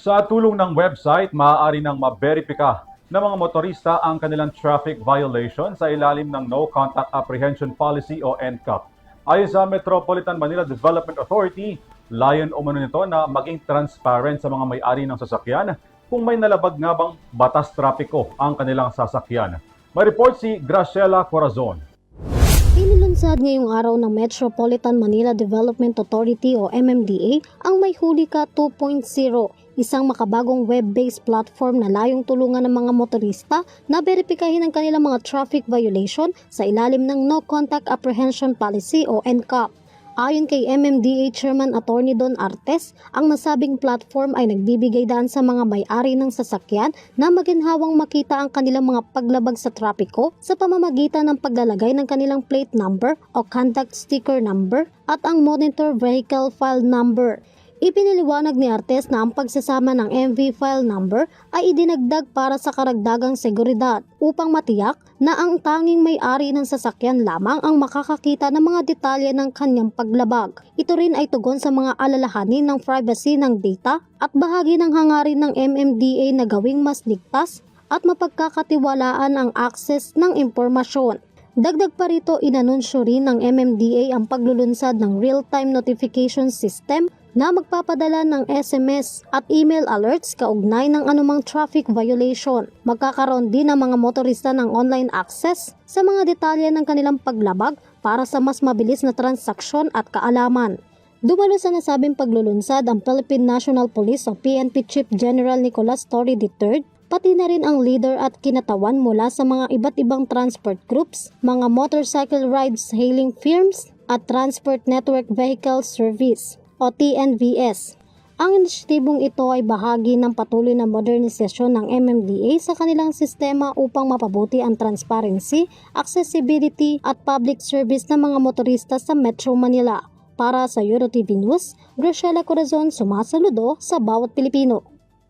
Sa tulong ng website, maaari nang maberipika ng mga motorista ang kanilang traffic violation sa ilalim ng No Contact Apprehension Policy o NCAP. Ayon sa Metropolitan Manila Development Authority, layon umano nito na maging transparent sa mga may-ari ng sasakyan kung may nalabag nga bang batas trapiko ang kanilang sasakyan. May report si Graciela Corazon. Inilunsad ngayong araw ng Metropolitan Manila Development Authority o MMDA ang May Huli Ka 2.0, isang makabagong web-based platform na layong tulungan ng mga motorista na beripikahin ang kanilang mga traffic violation sa ilalim ng No Contact Apprehension Policy o NCAP. Ayon kay MMDA Chairman Attorney Don Artes, ang nasabing platform ay nagbibigay daan sa mga may-ari ng sasakyan na maginhawang makita ang kanilang mga paglabag sa trapiko sa pamamagitan ng paglalagay ng kanilang plate number o contact sticker number at ang monitor vehicle file number. Ipiniliwanag ni Artes na ang pagsasama ng MV file number ay idinagdag para sa karagdagang seguridad upang matiyak na ang tanging may-ari ng sasakyan lamang ang makakakita ng mga detalye ng kanyang paglabag. Ito rin ay tugon sa mga alalahanin ng privacy ng data at bahagi ng hangarin ng MMDA na gawing mas ligtas at mapagkakatiwalaan ang access ng impormasyon. Dagdag pa rito, inanunsyo rin ng MMDA ang paglulunsad ng real-time notification system na magpapadala ng SMS at email alerts kaugnay ng anumang traffic violation. Magkakaroon din ang mga motorista ng online access sa mga detalye ng kanilang paglabag para sa mas mabilis na transaksyon at kaalaman. Dumalo sa nasabing paglulunsad ang Philippine National Police o PNP Chief General Nicolas Torre III, pati na rin ang leader at kinatawan mula sa mga iba't ibang transport groups, mga motorcycle rides hailing firms at Transport Network Vehicle Service o TNVS. Ang inisyatibong ito ay bahagi ng patuloy na modernisasyon ng MMDA sa kanilang sistema upang mapabuti ang transparency, accessibility at public service ng mga motorista sa Metro Manila. Para sa EuroTV News, Graciela Corazon, sumasaludo sa bawat Pilipino.